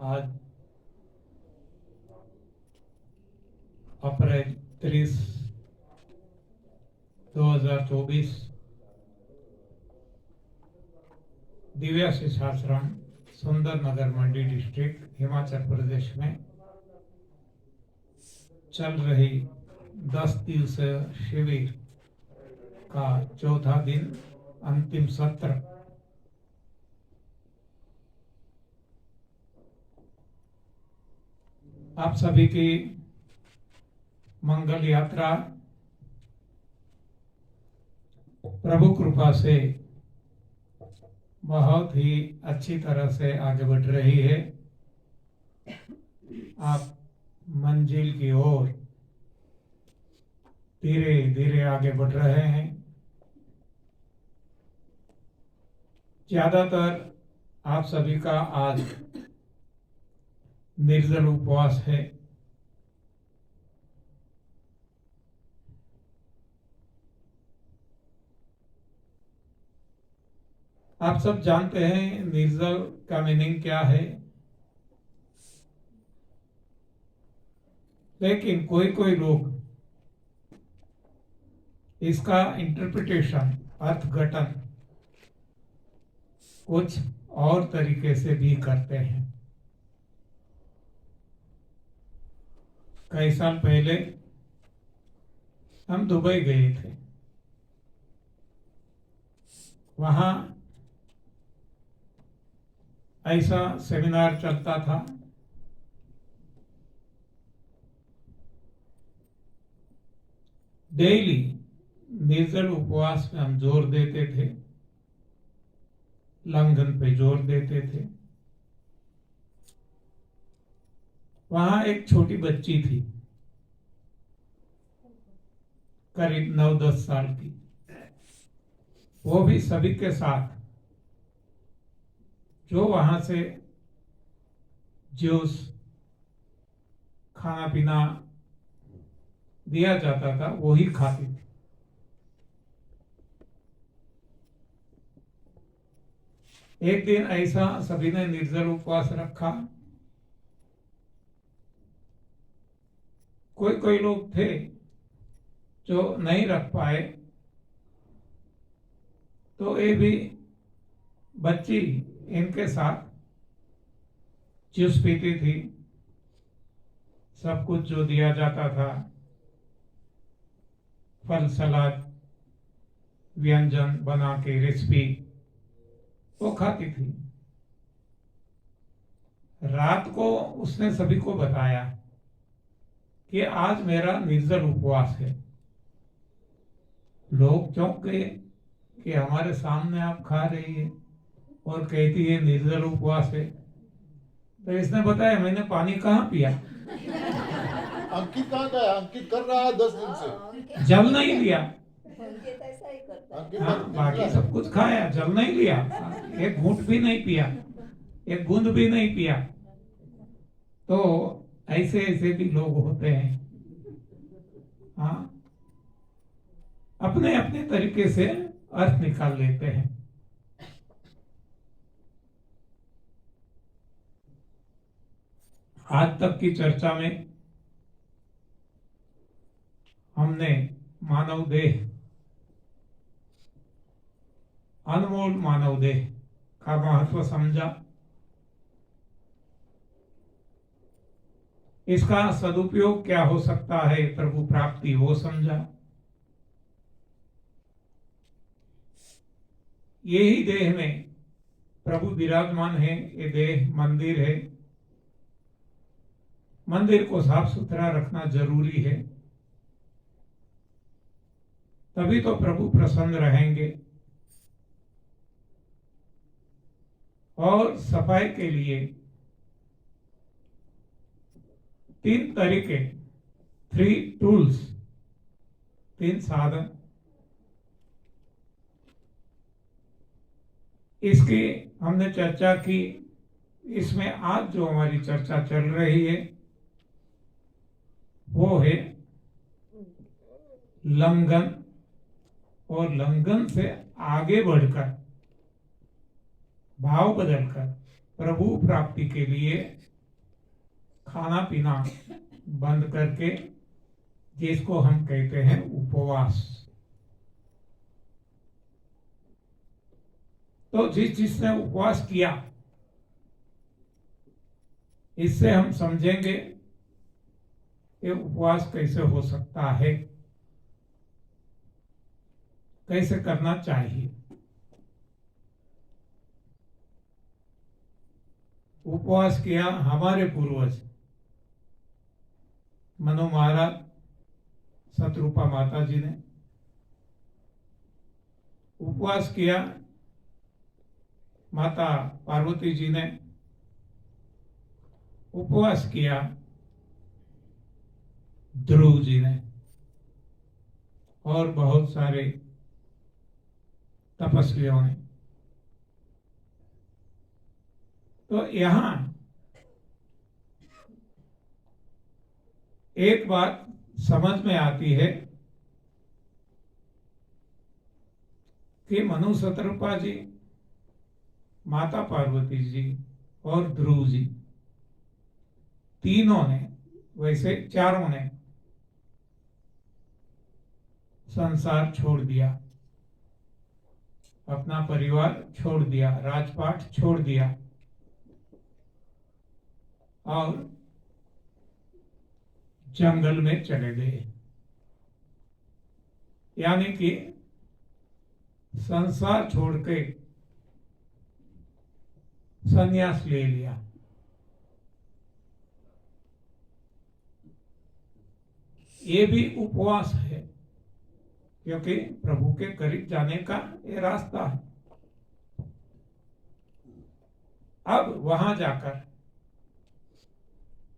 आज अप्रैल 30, 2024 दिव्या शिक्षाश्रम सुंदर नगर मंडी डिस्ट्रिक्ट हिमाचल प्रदेश में चल रही 10 दिवसीय शिविर का चौथा दिन अंतिम सत्र आप सभी की मंगल यात्रा प्रभु कृपा से बहुत ही अच्छी तरह से आगे बढ़ रही है। आप मंजिल की ओर धीरे धीरे आगे बढ़ रहे हैं। ज्यादातर आप सभी का आज निर्जल उपवास है। आप सब जानते हैं निर्जल का मीनिंग क्या है, लेकिन कोई कोई लोग इसका इंटरप्रिटेशन अर्थघटन कुछ और तरीके से भी करते हैं। कई साल पहले हम दुबई गए थे। वहां ऐसा सेमिनार चलता था। डेली निर्जल उपवास में हम जोर देते थे, लंघन पे जोर देते थे। वहां एक छोटी बच्ची थी, करीब 9-10 साल की। वो भी सभी के साथ जो वहां से जूस खाना पीना दिया जाता था वो ही खाती थी। एक दिन ऐसा सभी ने निर्जल उपवास रखा। कोई कोई लोग थे जो नहीं रख पाए, तो ये भी बच्ची इनके साथ जूस पीती थी। सब कुछ जो दिया जाता था, फल सलाद व्यंजन बना के रेसिपी, वो खाती थी। रात को उसने सभी को बताया कि आज मेरा निर्जल उपवास है। लोग चौंक गए कि हमारे सामने आप खा रही है और कहती है निर्जल उपवास है। तो इसने बताया मैंने पानी कहाँ पिया। अंकित कहाँ गया? अंकित कर रहा है 10 दिन से। जल नहीं लिया। अंकित हाँ, बाकी सब कुछ खाया, जल नहीं लिया। एक घूंट भी नहीं पिया, एक बूंद भी नहीं पिया। तो ऐसे ऐसे भी लोग होते हैं। हाँ, अपने अपने तरीके से अर्थ निकाल लेते हैं। आज तक की चर्चा में हमने मानव देह, अनमोल मानव देह का महत्व समझा। इसका सदुपयोग क्या हो सकता है, प्रभु प्राप्ति, वो समझा। यही देह में प्रभु विराजमान है। ये देह मंदिर है। मंदिर को साफ सुथरा रखना जरूरी है, तभी तो प्रभु प्रसन्न रहेंगे। और सफाई के लिए 3 तरीके, 3 टूल्स, 3 साधन, इसकी हमने चर्चा की। इसमें आज जो हमारी चर्चा चल रही है वो है लंघन, और लंघन से आगे बढ़कर भाव बदलकर प्रभु प्राप्ति के लिए खाना पीना बंद करके, जिसको हम कहते हैं उपवास। तो जिसने उपवास किया, इससे हम समझेंगे कि उपवास कैसे हो सकता है, कैसे करना चाहिए। उपवास किया हमारे पूर्वज मनु महाराज, शत्रुपा माता जी ने उपवास किया, माता पार्वती जी ने उपवास किया, ध्रुव जी ने, और बहुत सारे तपस्वियों ने। तो यहां एक बात समझ में आती है कि मनु शत्रुपा जी, माता पार्वती जी और ध्रुव जी, तीनों ने, वैसे चारों ने संसार छोड़ दिया, अपना परिवार छोड़ दिया, राजपाट छोड़ दिया और जंगल में चले गए। यानी कि संसार छोड़ के संन्यास ले लिया। ये भी उपवास है, क्योंकि प्रभु के करीब जाने का ये रास्ता है। अब वहां जाकर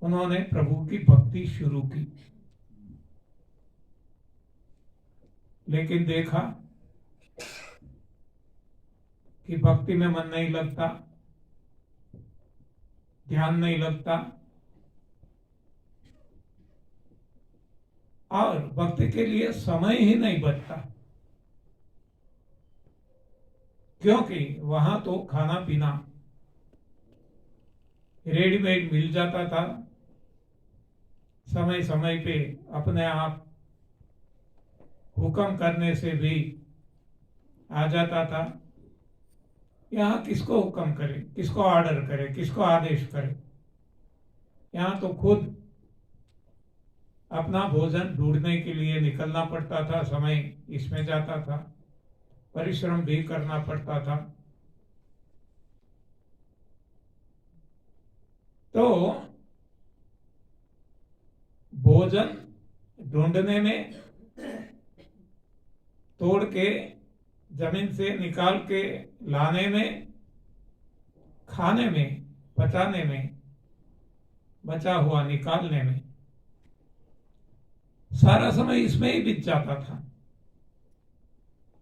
उन्होंने प्रभु की भक्ति शुरू की, लेकिन देखा कि भक्ति में मन नहीं लगता, ध्यान नहीं लगता, और भक्ति के लिए समय ही नहीं बचता, क्योंकि वहां तो खाना पीना रेडीमेड मिल जाता था, समय समय पे अपने आप हुक्म करने से भी आ जाता था। यहाँ किसको हुक्म करे, किसको ऑर्डर करे, किसको आदेश करे। यहाँ तो खुद अपना भोजन ढूंढने के लिए निकलना पड़ता था, समय इसमें जाता था, परिश्रम भी करना पड़ता था। तो भोजन ढूंढने में, तोड़ के जमीन से निकाल के लाने में, खाने में, पचाने में, बचा हुआ निकालने में, सारा समय इसमें ही बीत जाता था।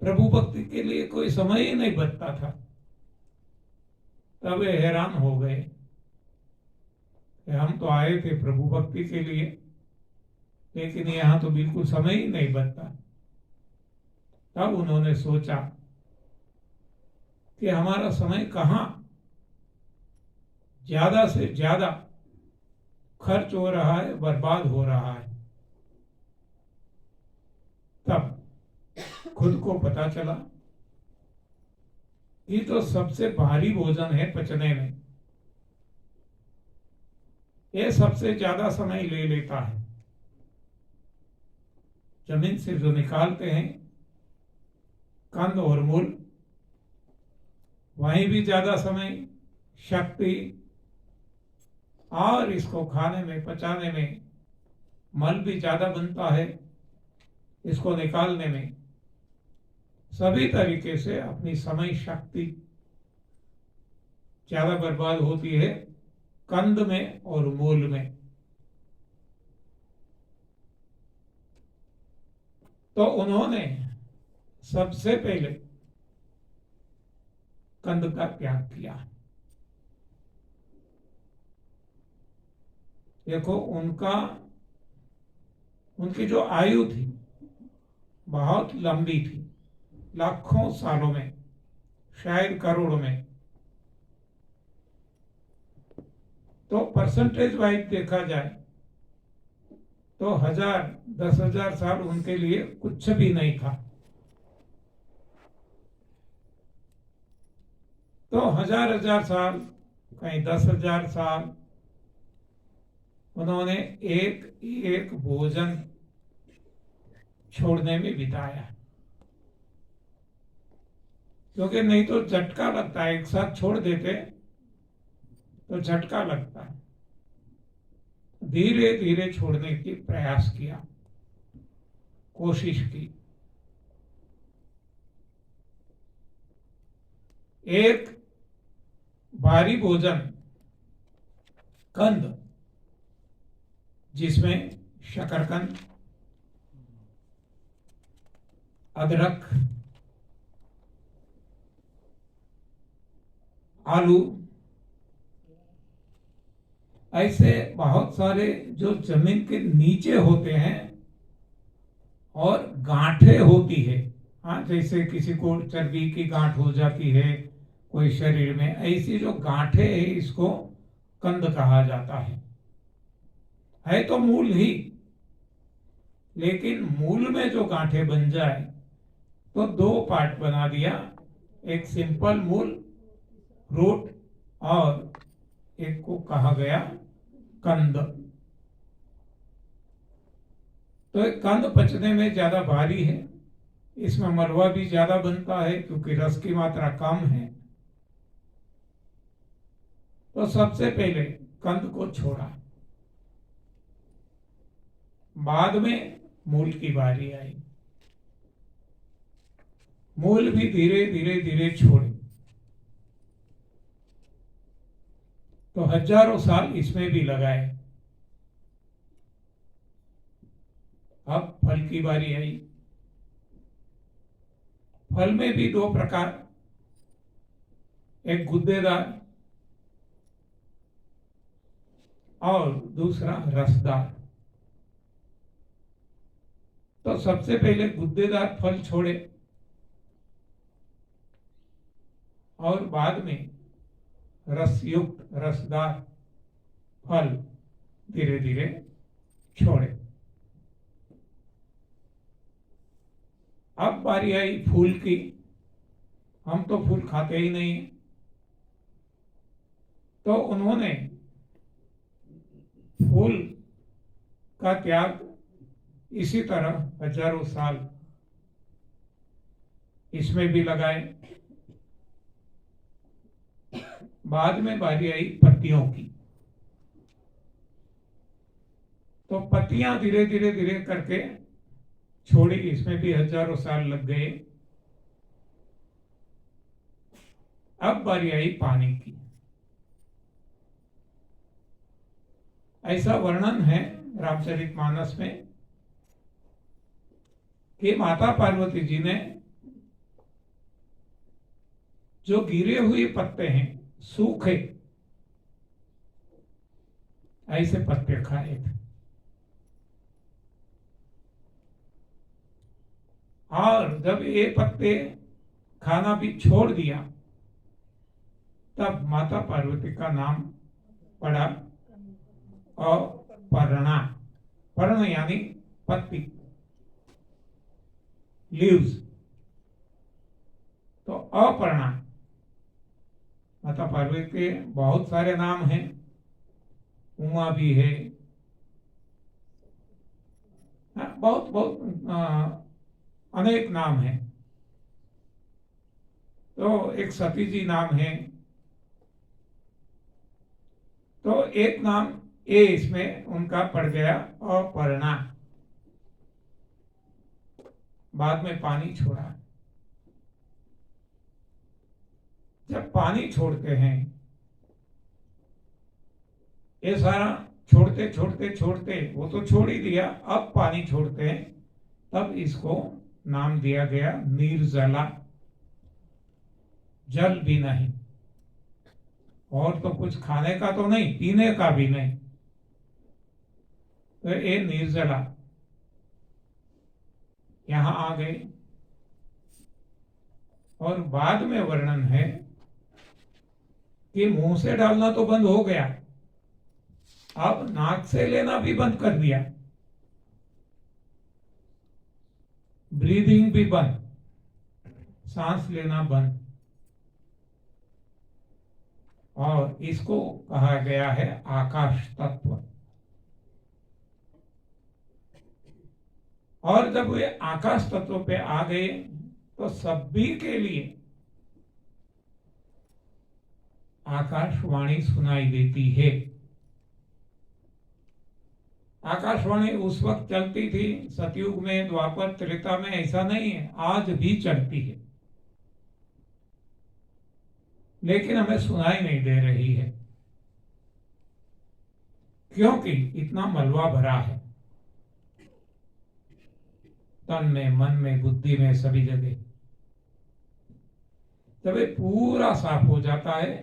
प्रभु भक्ति के लिए कोई समय ही नहीं बचता था। तब वे हैरान हो गए कि हम तो आए थे प्रभु भक्ति के लिए, लेकिन यहाँ तो बिल्कुल समय ही नहीं बचता। तब उन्होंने सोचा कि हमारा समय कहाँ ज्यादा से ज्यादा खर्च हो रहा है, बर्बाद हो रहा है। तब खुद को पता चला कि तो सबसे भारी भोजन है पचने में, ये सबसे ज्यादा समय ले लेता है। जमीन से जो निकालते हैं कंद और मूल, वहीं भी ज्यादा समय, शक्ति, और इसको खाने में, पचाने में मल भी ज्यादा बनता है, इसको निकालने में सभी तरीके से अपनी समय, शक्ति ज्यादा बर्बाद होती है कंद में और मूल में। तो उन्होंने सबसे पहले कंद का त्याग किया। देखो, उनकी जो आयु थी बहुत लंबी थी, लाखों सालों में, शायद करोड़ों में। तो परसेंटेज वाइज देखा जाए तो 1000-10,000 साल उनके लिए कुछ भी नहीं था। तो 1000-1000 साल, कहीं 10,000 साल उन्होंने एक एक भोजन छोड़ने में बिताया, क्योंकि नहीं तो झटका लगता है, एक साथ छोड़ देते तो झटका लगता है। धीरे धीरे छोड़ने की प्रयास किया, कोशिश की। एक भारी भोजन कंद, जिसमें शकरकंद, अदरक, आलू, ऐसे बहुत सारे जो जमीन के नीचे होते हैं और गांठें होती है। हाँ, जैसे किसी को चर्बी की गांठ हो जाती है कोई शरीर में, ऐसी जो गांठें है इसको कंद कहा जाता है तो मूल ही, लेकिन मूल में जो गांठें बन जाए तो दो पार्ट बना दिया, एक सिंपल मूल रूट और एक को कहा गया कंद। तो एक कंद पचने में ज्यादा भारी है, इसमें मलबा भी ज्यादा बनता है क्योंकि रस की मात्रा कम है। तो सबसे पहले कंद को छोड़ा, बाद में मूल की बारी आई। मूल भी धीरे धीरे धीरे छोड़े, तो हजारों साल इसमें भी लगाए। अब फल की बारी आई। फल में भी दो प्रकार, एक गुद्देदार और दूसरा रसदार। तो सबसे पहले गुद्देदार फल छोड़े और बाद में रसयुक्त रसदार फल धीरे धीरे छोड़े। अब बारी आई फूल की। हम तो फूल खाते ही नहीं, तो उन्होंने फूल का त्याग इसी तरह हजारों साल इसमें भी लगाए। बाद में बारी आई पत्तियों की। तो पत्तियां धीरे धीरे धीरे करके छोड़ी, इसमें भी हजारों साल लग गए। अब बारी आई पानी की। ऐसा वर्णन है रामचरितमानस में कि माता पार्वती जी ने जो गिरे हुए पत्ते हैं, सूखे ऐसे पत्ते खाए थे, और जब ये पत्ते खाना भी छोड़ दिया तब माता पार्वती का नाम पड़ा अपर्णा। पर्ण यानी पत्ती, लीव्स। तो अपर्णा, माता पार्वती के बहुत सारे नाम हैं, उमा भी है, बहुत बहुत अनेक नाम हैं। तो एक सती जी नाम है। तो एक नाम ए इसमें उनका पड़ गया अपर्णा। बाद में पानी छोड़ा। जब पानी छोड़ते हैं, ये सारा छोड़ते छोड़ते छोड़ते वो तो छोड़ ही दिया, अब पानी छोड़ते हैं, तब इसको नाम दिया गया निर्जला। जल भी नहीं, और तो कुछ खाने का तो नहीं, पीने का भी नहीं, तो ये निर्जला यहां आ गए। और बाद में वर्णन है कि मुंह से डालना तो बंद हो गया, अब नाक से लेना भी बंद कर दिया, ब्रीदिंग भी बंद, सांस लेना बंद। और इसको कहा गया है आकाश तत्व। और जब वे आकाश तत्व पे आ गए तो सभी के लिए आकाशवाणी सुनाई देती है। आकाशवाणी उस वक्त चलती थी, सतयुग में, द्वापर, त्रेता में, ऐसा नहीं है, आज भी चलती है, लेकिन हमें सुनाई नहीं दे रही है, क्योंकि इतना मलबा भरा है तन में, मन में, बुद्धि में, सभी जगह। जब ये पूरा साफ हो जाता है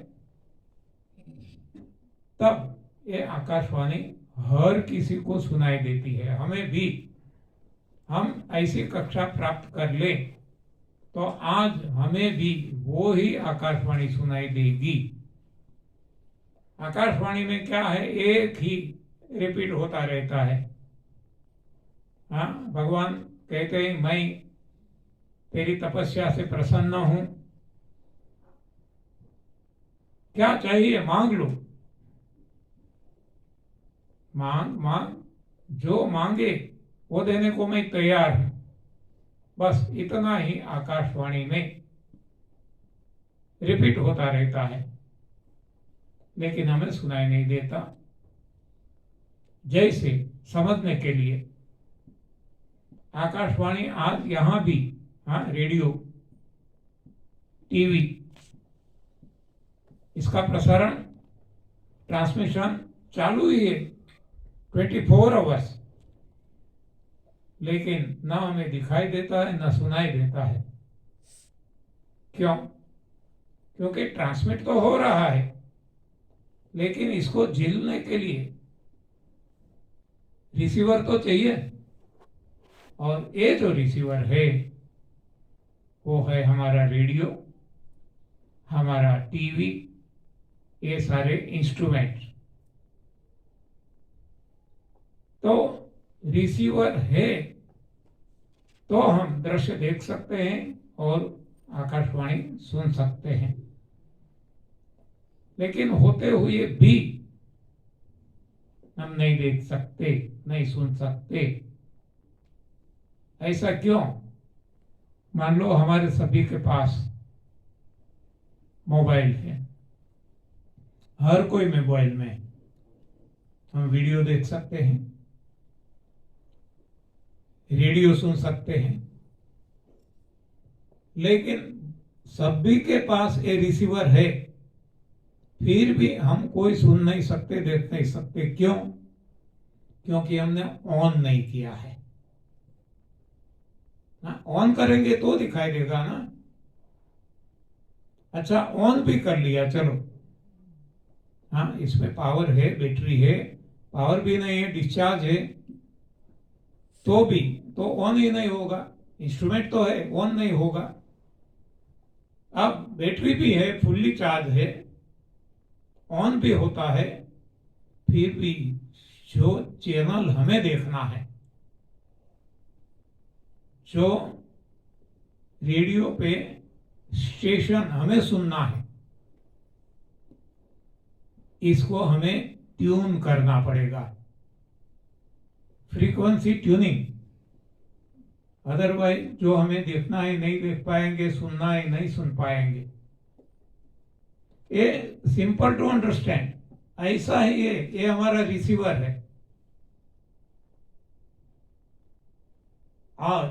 तब ये आकाशवाणी हर किसी को सुनाई देती है। हमें भी, हम ऐसी कक्षा प्राप्त कर ले तो आज हमें भी वो ही आकाशवाणी सुनाई देगी। आकाशवाणी में क्या है, एक ही रिपीट होता रहता है। हाँ, भगवान कहते हैं मैं तेरी तपस्या से प्रसन्न हूं, क्या चाहिए मांग लो। मांग मांग, जो मांगे वो देने को मैं तैयार हूं। बस इतना ही आकाशवाणी में रिपीट होता रहता है, लेकिन हमें सुनाई नहीं देता। जैसे समझने के लिए आकाशवाणी आज यहां भी, हाँ, रेडियो, टीवी, इसका प्रसारण, ट्रांसमिशन चालू ही है 24 आवर्स, लेकिन ना हमें दिखाई देता है ना सुनाई देता है। क्यों? क्योंकि ट्रांसमिट तो हो रहा है, लेकिन इसको झेलने के लिए रिसीवर तो चाहिए, और ये जो रिसीवर है वो है हमारा रेडियो, हमारा टीवी, ये सारे इंस्ट्रूमेंट। तो रिसीवर है तो हम दृश्य देख सकते हैं और आकाशवाणी सुन सकते हैं, लेकिन होते हुए भी हम नहीं देख सकते, नहीं सुन सकते। ऐसा क्यों? मान लो हमारे सभी के पास मोबाइल है, हर कोई मोबाइल में हम वीडियो देख सकते हैं, रेडियो सुन सकते हैं, लेकिन सभी के पास ये रिसीवर है, फिर भी हम कोई सुन नहीं सकते, देख नहीं सकते। क्यों? क्योंकि हमने ऑन नहीं किया है ना। ऑन करेंगे तो दिखाई देगा ना। अच्छा, ऑन भी कर लिया, चलो, हाँ, इसमें पावर है, बैटरी है, पावर भी नहीं है, डिस्चार्ज है, तो भी तो ऑन ही नहीं होगा। इंस्ट्रूमेंट तो है, ऑन नहीं होगा। अब बैटरी भी है, फुल्ली चार्ज है, ऑन भी होता है, फिर भी जो चैनल हमें देखना है, जो रेडियो पे स्टेशन हमें सुनना है, इसको हमें ट्यून करना पड़ेगा, फ्रीक्वेंसी ट्यूनिंग। अदरवाइज जो हमें देखना है नहीं देख पाएंगे, सुनना है नहीं सुन पाएंगे। ये सिंपल टू अंडरस्टैंड, ऐसा ही है, ये हमारा रिसीवर है। और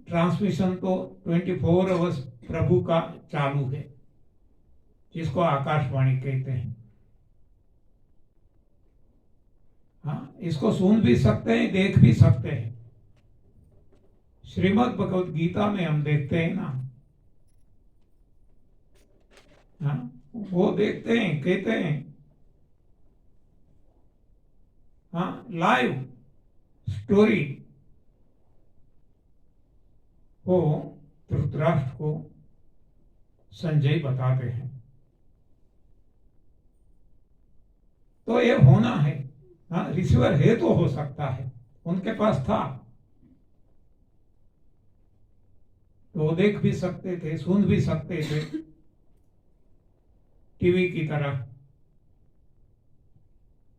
ट्रांसमिशन तो 24 आवर्स प्रभु का चालू है, जिसको आकाशवाणी कहते हैं। हाँ, इसको सुन भी सकते हैं, देख भी सकते हैं। श्रीमद् भगवत गीता में हम देखते हैं ना, हाँ, वो देखते हैं, कहते हैं, हाँ, लाइव स्टोरी को धृतराष्ट्र को संजय बताते हैं। तो ये होना है। हाँ, रिसीवर है तो हो सकता है, उनके पास था तो वो देख भी सकते थे, सुन भी सकते थे टीवी की तरह।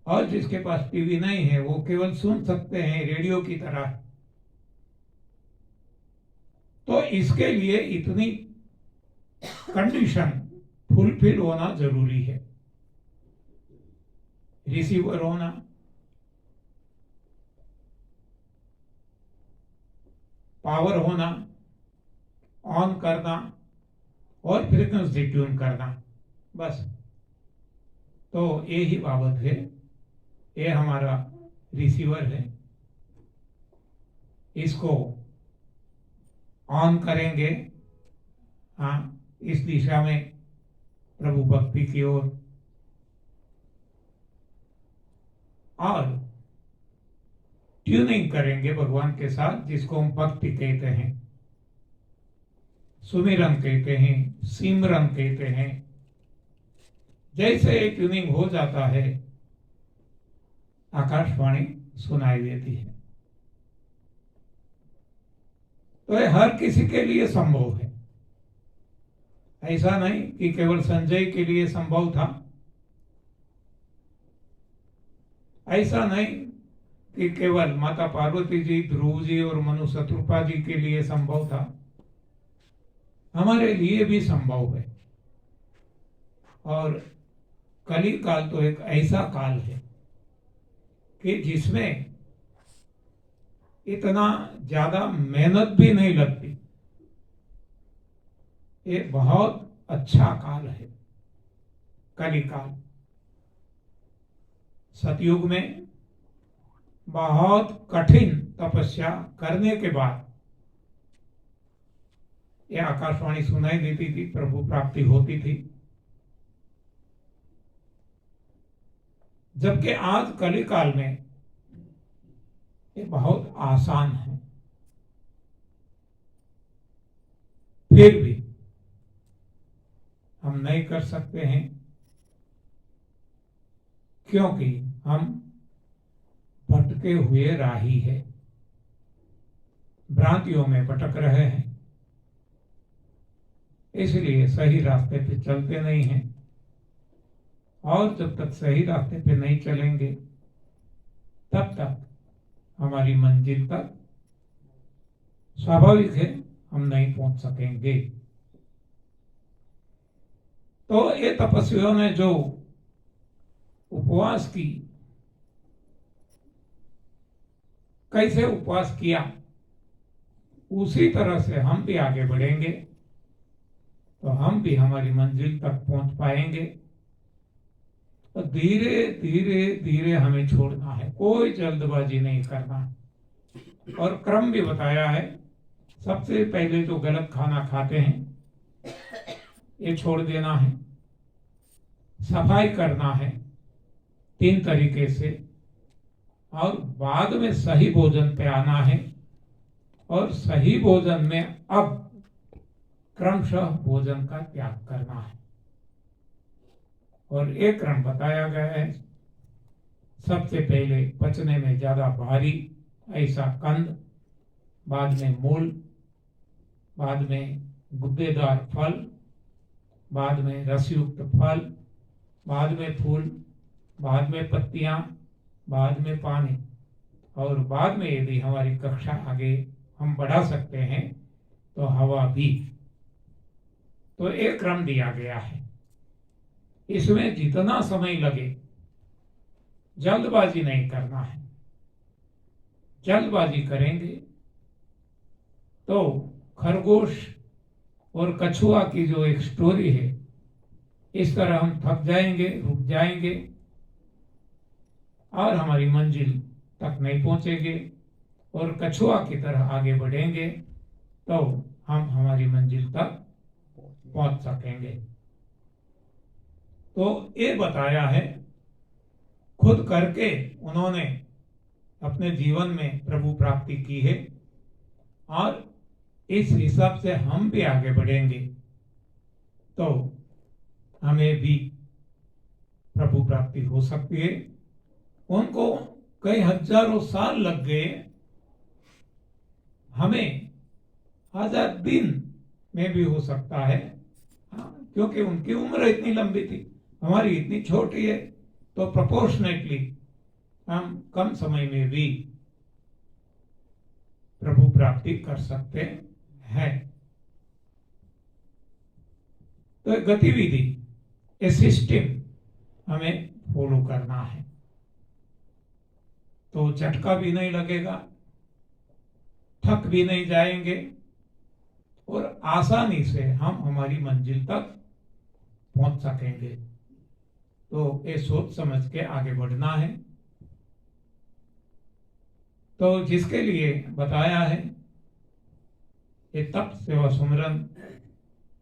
और जिसके पास टीवी नहीं है वो केवल सुन सकते हैं रेडियो की तरह। तो इसके लिए इतनी कंडीशन फुलफिल होना जरूरी है। रिसीवर होना, पावर होना, ऑन करना और फ्रीक्वेंसी ट्यून करना, बस। तो ये ही बाबत है। ये हमारा रिसीवर है, इसको ऑन करेंगे, हाँ, इस दिशा में प्रभु भक्ति की ओर, और ट्यूनिंग करेंगे भगवान के साथ, जिसको हम भक्ति कहते हैं, सुमिरन कहते हैं, सिमरन कहते हैं। जैसे ट्यूनिंग हो जाता है आकाशवाणी सुनाई देती है। तो ये हर किसी के लिए संभव है। ऐसा नहीं कि केवल संजय के लिए संभव था, ऐसा नहीं कि केवल माता पार्वती जी, ध्रुव जी और मनु शत्रुपा जी के लिए संभव था, हमारे लिए भी संभव है। और कली काल तो एक ऐसा काल है कि जिसमें इतना ज्यादा मेहनत भी नहीं लगती। ये बहुत अच्छा काल है कली काल। सतयुग में बहुत कठिन तपस्या करने के बाद यह आकाशवाणी सुनाई देती थी, प्रभु प्राप्ति होती थी। जबकि आज कली काल में ये बहुत आसान है। फिर भी हम नहीं कर सकते हैं, क्योंकि हम भटके हुए राही है, भ्रांतियों में भटक रहे हैं, इसलिए सही रास्ते पे चलते नहीं हैं। और जब तक सही रास्ते पे नहीं चलेंगे तब तक हमारी मंजिल तक स्वाभाविक है हम नहीं पहुंच सकेंगे। तो ये तपस्वियों ने जो उपवास की, कैसे उपवास किया, उसी तरह से हम भी आगे बढ़ेंगे तो हम भी हमारी मंजिल तक पहुंच पाएंगे। तो धीरे धीरे धीरे हमें छोड़ना है, कोई जल्दबाजी नहीं करना। और क्रम भी बताया है। सबसे पहले जो गलत खाना खाते हैं ये छोड़ देना है, सफाई करना है 3 तरीके से, और बाद में सही भोजन पे आना है। और सही भोजन में अब क्रमशः भोजन का त्याग करना है। और एक क्रम बताया गया है। सबसे पहले पचने में ज्यादा भारी ऐसा कंद, बाद में मूल, बाद में गुद्देदार फल, बाद में रसयुक्त फल, बाद में फूल, बाद में पत्तियां, बाद में पानी, और बाद में यदि हमारी कक्षा आगे हम बढ़ा सकते हैं तो हवा भी। तो एक क्रम दिया गया है। इसमें जितना समय लगे, जल्दबाजी नहीं करना है। जल्दबाजी करेंगे तो खरगोश और कछुआ की जो एक स्टोरी है, इस तरह हम थक जाएंगे, रुक जाएंगे और हमारी मंजिल तक नहीं पहुंचेंगे। और कछुआ की तरह आगे बढ़ेंगे तो हम हमारी मंजिल तक पहुंच सकेंगे। तो ये बताया है, खुद करके उन्होंने अपने जीवन में प्रभु प्राप्ति की है, और इस हिसाब से हम भी आगे बढ़ेंगे तो हमें भी प्रभु प्राप्ति हो सकती है। उनको कई हजारों साल लग गए, हमें 1000 दिन में भी हो सकता है। हाँ, क्योंकि उनकी उम्र इतनी लंबी थी, हमारी इतनी छोटी है, तो प्रोपोर्शनेटली हम कम समय में भी प्रभु प्राप्ति कर सकते हैं। तो एक गतिविधि, ए सिस्टम हमें फॉलो करना है, तो झटका भी नहीं लगेगा, थक भी नहीं जाएंगे और आसानी से हम हमारी मंजिल तक पहुंच सकेंगे। तो ये सोच समझ के आगे बढ़ना है। तो जिसके लिए बताया है, ये तप सेवा सुमिरन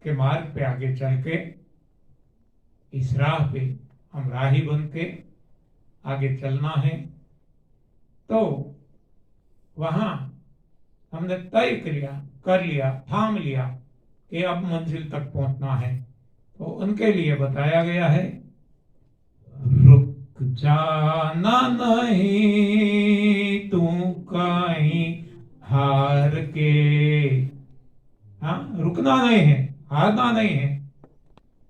के मार्ग पे आगे चल के इस राह पे हम राही बन के आगे चलना है। तो वहां हमने तय कर लिया, थाम लिया कि अब मंजिल तक पहुंचना है। तो उनके लिए बताया गया है, रुक जाना नहीं तू कहीं हार के। हाँ, रुकना नहीं है, हारना नहीं है,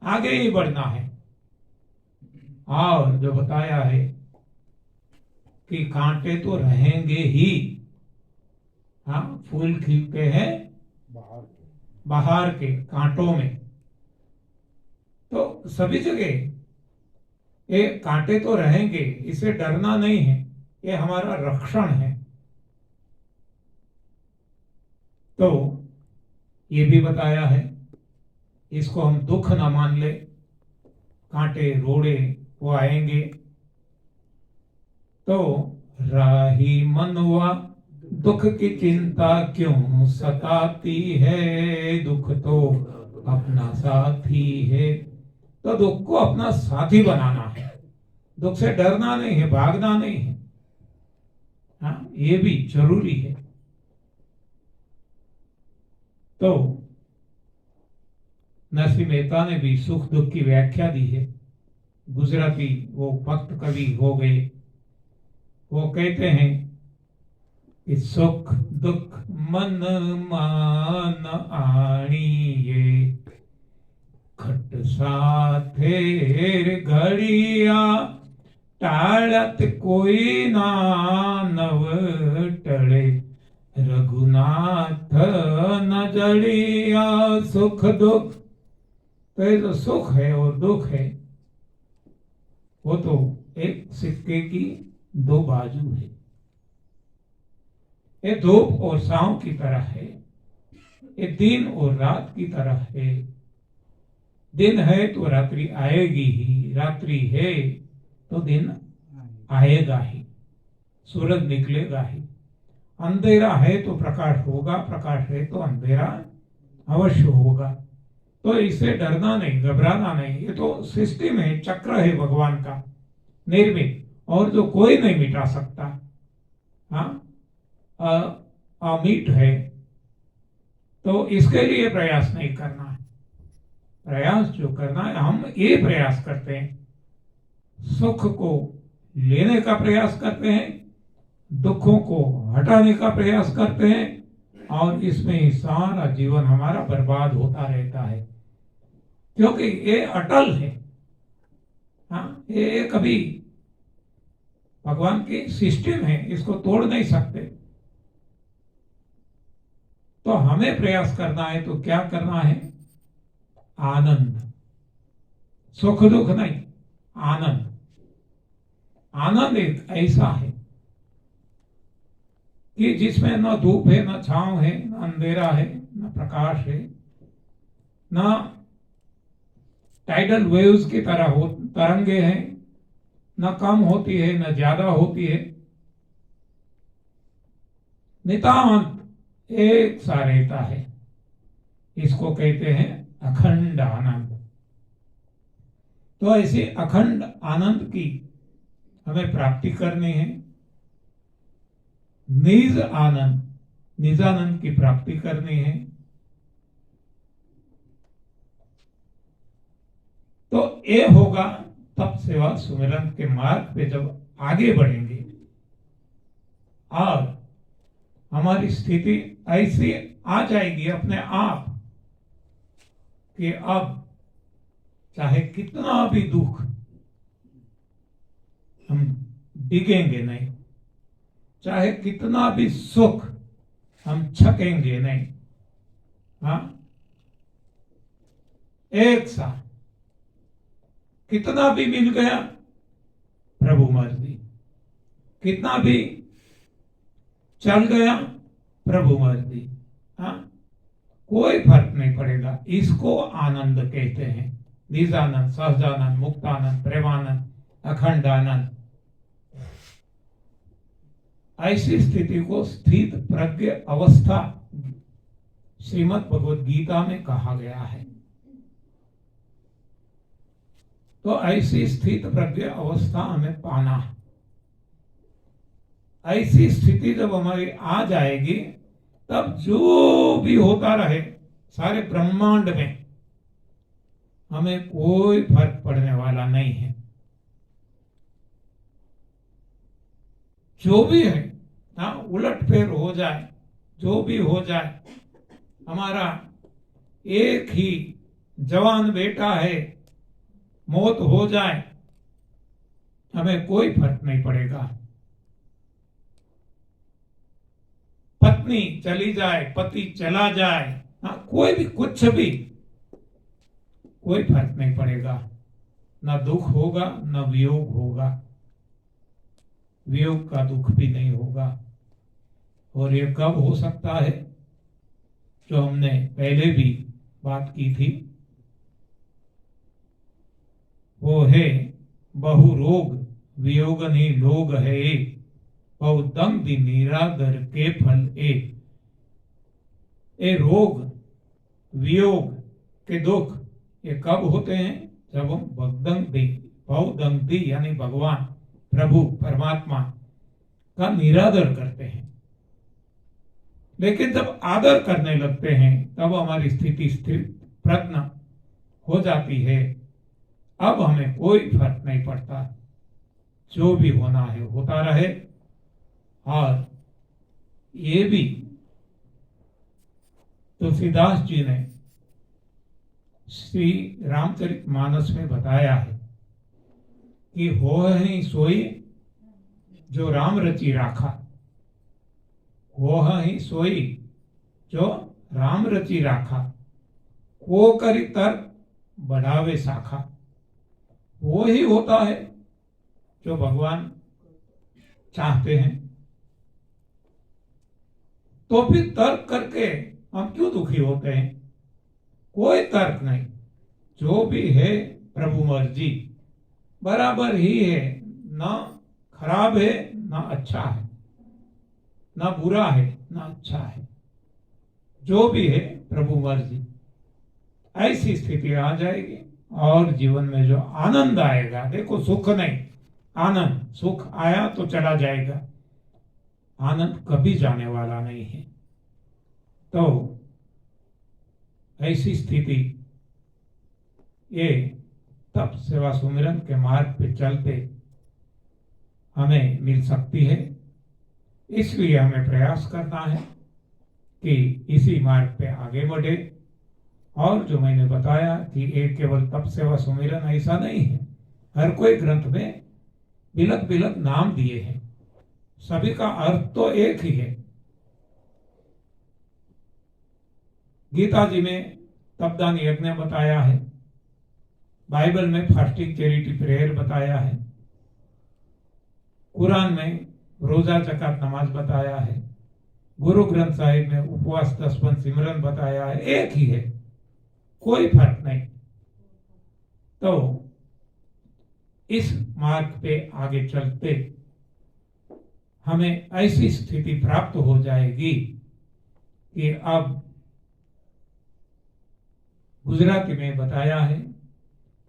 आगे ही बढ़ना है। और जो बताया है कि कांटे तो रहेंगे ही। हाँ, फूल खिलते हैं बाहर के कांटों में, तो सभी जगह ये कांटे तो रहेंगे, इसे डरना नहीं है, ये हमारा रक्षण है। तो ये भी बताया है, इसको हम दुख ना मान ले, कांटे रोड़े वो आएंगे। तो राही मनवा दुख की चिंता क्यों सताती है, दुख तो अपना साथी है। तो दुख को अपना साथी बनाना है, दुख से डरना नहीं है, भागना नहीं है। हाँ, ये भी जरूरी है। तो नरसिंह मेहता ने भी सुख दुख की व्याख्या दी है। गुजराती वो भक्त कवि हो गए, वो कहते हैं कि सुख दुख मन मान आणिए, खट साथे घड़िया टाळत कोई ना नव टळे, रघुनाथ न जड़िया सुख दुख। तो ये जो सुख है और दुख है, वो तो एक सिक्के की दो बाजू है। ये धूप और छांव की तरह है, ये दिन और रात की तरह है। दिन है तो रात्रि आएगी ही, रात्रि है तो दिन आएगा ही, सूरज निकलेगा ही। अंधेरा है तो प्रकाश होगा, प्रकाश है तो अंधेरा अवश्य होगा। तो इससे डरना नहीं, घबराना नहीं, ये तो सिस्टम है, चक्र है भगवान का निर्मित, और जो कोई नहीं मिटा सकता। हाँ, अमीट है, तो इसके लिए प्रयास नहीं करना है। प्रयास जो करना है, हम ये प्रयास करते हैं, सुख को लेने का प्रयास करते हैं, दुखों को हटाने का प्रयास करते हैं, और इसमें ही सारा जीवन हमारा बर्बाद होता रहता है, क्योंकि ये अटल है। हाँ, ये कभी भगवान की सिस्टम है, इसको तोड़ नहीं सकते। तो हमें प्रयास करना है, तो क्या करना है? आनंद, सुख दुख नहीं, आनंद। आनंद एक ऐसा है कि जिसमें न धूप है, न छांव है, न अंधेरा है, न प्रकाश है, न टाइडल वेव्स की तरह हो तरंगे हैं, न कम होती है न ज्यादा होती है, नितांत एक सा रहता है। इसको कहते हैं अखंड आनंद। तो ऐसे अखंड आनंद की हमें प्राप्ति करनी है, निज आनंद, निजानंद की प्राप्ति करनी है। तो ये होगा तप सेवा सुमिरन के मार्ग पे जब आगे बढ़ेंगे और हमारी स्थिति ऐसी आ जाएगी अपने आप कि अब चाहे कितना भी दुख, हम डिगेंगे नहीं, चाहे कितना भी सुख हम छकेंगे नहीं। हाँ, एक साथ कितना भी मिल गया प्रभु मर्जी, कितना भी चल गया प्रभु मर्जी। हाँ, कोई फर्क नहीं पड़ेगा। इसको आनंद कहते हैं। निजानंद, सहजानंद, मुक्तानंद, प्रेमानंद, अखंड आनंद। ऐसी स्थिति को स्थित प्रज्ञ अवस्था श्रीमद् भगवद गीता में कहा गया है। तो ऐसी स्थित प्रज्ञ अवस्था हमें पाना है। ऐसी स्थिति जब हमारी आ जाएगी तब जो भी होता रहे सारे ब्रह्मांड में हमें कोई फर्क पड़ने वाला नहीं है। जो भी है ना, उलट फेर हो जाए, जो भी हो जाए, हमारा एक ही जवान बेटा है, मौत हो जाए, हमें कोई फर्क नहीं पड़ेगा। पत्नी चली जाए, पति चला जाए, हाँ, कोई भी कुछ भी, कोई फर्क नहीं पड़ेगा। ना दुख होगा, ना वियोग होगा। वियोग का दुख भी नहीं होगा। और ये कब हो सकता है? जो हमने पहले भी बात की थी, वो है बहु रोग वियोग नहीं लोग है एक, बहुदंग निरादर के फल एक। ये रोग वियोग के दुख ये कब होते हैं? जब हम बहुदंग यानी भगवान प्रभु परमात्मा का निरादर करते हैं। लेकिन जब आदर करने लगते हैं तब हमारी स्थिति स्थिर प्रज्ञ हो जाती है। अब हमें कोई फर्क नहीं पड़ता, जो भी होना है होता रहे। और ये भी तुलसीदास जी ने श्री रामचरितमानस में बताया है कि हो ही सोई जो राम रची राखा, हो ही सोई जो राम रची राखा, को करी तर्क बढ़ावे शाखा। वो ही होता है जो भगवान चाहते हैं। तो फिर तर्क करके हम क्यों दुखी होते हैं? कोई तर्क नहीं, जो भी है प्रभु मर्जी, बराबर ही है। ना खराब है ना अच्छा है, ना बुरा है ना अच्छा है, जो भी है प्रभु मर्जी। ऐसी स्थिति आ जाएगी और जीवन में जो आनंद आएगा, देखो सुख नहीं आनंद, सुख आया तो चला जाएगा, आनंद कभी जाने वाला नहीं है। तो ऐसी स्थिति ये तप सेवा सुमिरन के मार्ग पे चलते हमें मिल सकती है। इसलिए हमें प्रयास करना है कि इसी मार्ग पे आगे बढ़े। और जो मैंने बताया कि एक केवल तप सेवा सुमिरन ऐसा नहीं है, हर कोई ग्रंथ में बिलक बिलक नाम दिए हैं, सभी का अर्थ तो एक ही है। गीता जी में तपदान यज्ञ बताया है, बाइबल में फास्टिंग चैरिटी प्रेयर बताया है, कुरान में रोजा जकात नमाज बताया है, गुरु ग्रंथ साहिब में उपवास 10 बंद सिमरन बताया है। एक ही है, कोई फर्क नहीं। तो इस मार्ग पे आगे चलते हमें ऐसी स्थिति प्राप्त हो जाएगी कि अब गुजराती में बताया है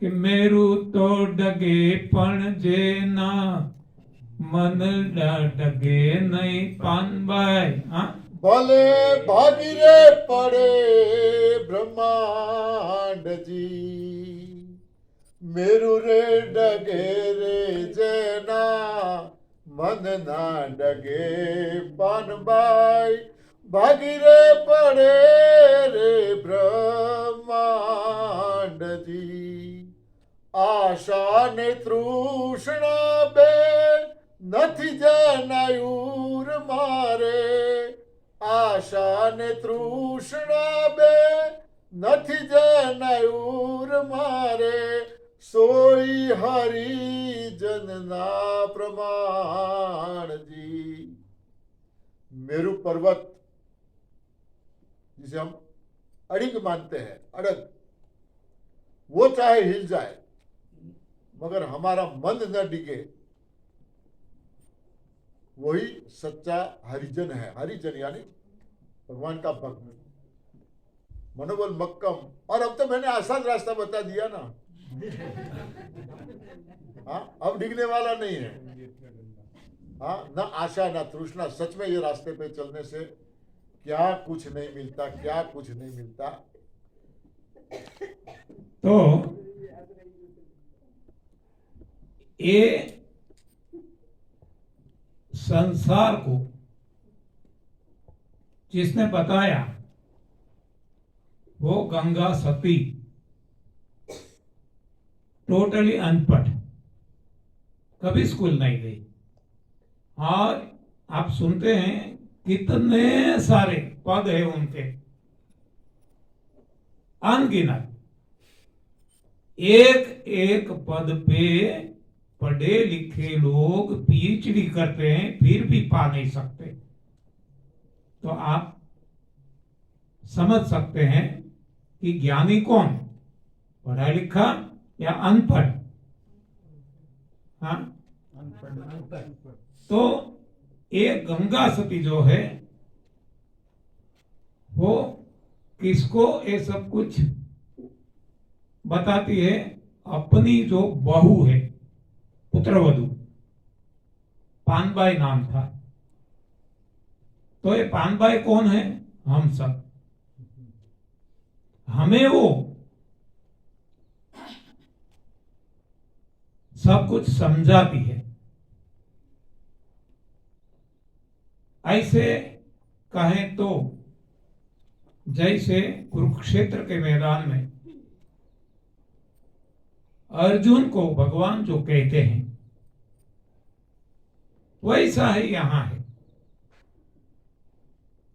कि मेरू तो डगे पण जे ना मन डगे नहीं पान भाई। भले भागीरे पड़े ब्रह्मांड जी, मेरू रे डगे रे जना मन ना डगे पानबाई भागी रे पड़े रे ब्रह्मांड जी आशा ने तृष्णा बे નથી જનાયુર મારે આશા ને તૃષ્ણા બે નથી જનાયુર મારે સોઈ હરિજનના પ્રમાણ जी मेरू पर्वत जिसे हम अड़िग मानते हैं अड़ग वो चाहे हिल जाए मगर हमारा मन न डिगे वही सच्चा हरिजन है हरिजन यानी भगवान का भक्त मनोबल मक्कम और अब तो मैंने आसान रास्ता बता दिया ना हाँ अब डिगने वाला नहीं है हाँ न आशा न तृष्णा सच में ये रास्ते पे चलने से क्या कुछ नहीं मिलता क्या कुछ नहीं मिलता तो ये संसार को जिसने बताया वो गंगा सती टोटली अनपढ़ कभी स्कूल नहीं गई और आप सुनते हैं कितने सारे पद है उनके अनगिनत एक एक पद पे पढ़े लिखे लोग पीएचडी करते हैं फिर भी पा नहीं सकते तो आप समझ सकते हैं कि ज्ञानी कौन पढ़ा लिखा या अनपढ़ हाँ तो ये गंगा सती जो है वो किसको ये सब कुछ बताती है अपनी जो बहू है पुत्रवधु पानबाई नाम था तो ये पानबाई कौन है हम सब हमें वो सब कुछ समझाती है ऐसे कहें तो जैसे कुरुक्षेत्र के मैदान में अर्जुन को भगवान जो कहते हैं वैसा है यहां है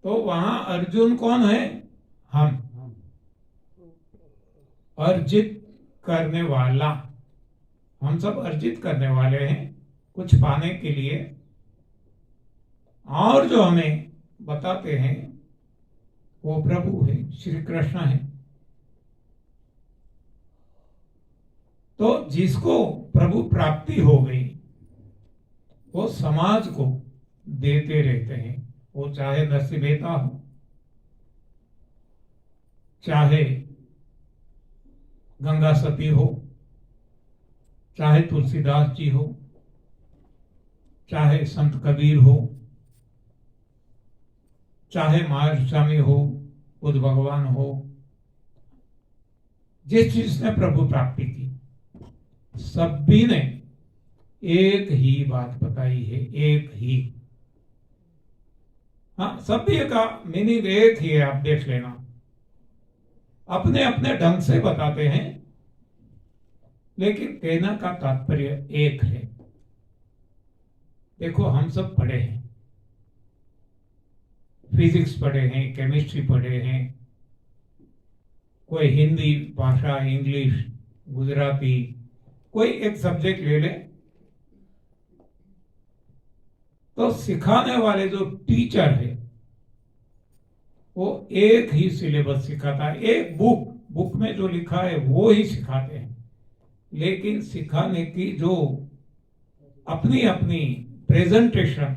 तो वहां अर्जुन कौन है हम अर्जित करने वाला हम सब अर्जित करने वाले हैं कुछ पाने के लिए और जो हमें बताते हैं वो प्रभु है श्री कृष्ण है तो जिसको प्रभु प्राप्ति हो गई वो समाज को देते रहते हैं वो चाहे नरसिंह मेहता हो चाहे गंगा सती हो चाहे तुलसीदास जी हो चाहे संत कबीर हो चाहे महावीर स्वामी हो बुद्ध भगवान हो जिसने प्रभु प्राप्ति की सभी ने एक ही बात बताई है एक ही हाँ सभी का मीनिंग एक ही है आप देख लेना अपने अपने ढंग से बताते हैं लेकिन कहना का तात्पर्य एक है देखो हम सब पढ़े हैं फिजिक्स पढ़े हैं केमिस्ट्री पढ़े हैं कोई हिंदी भाषा इंग्लिश गुजराती कोई एक सब्जेक्ट ले ले तो सिखाने वाले जो टीचर है वो एक ही सिलेबस सिखाता है एक बुक में जो लिखा है वो ही सिखाते हैं लेकिन सिखाने की जो अपनी अपनी प्रेजेंटेशन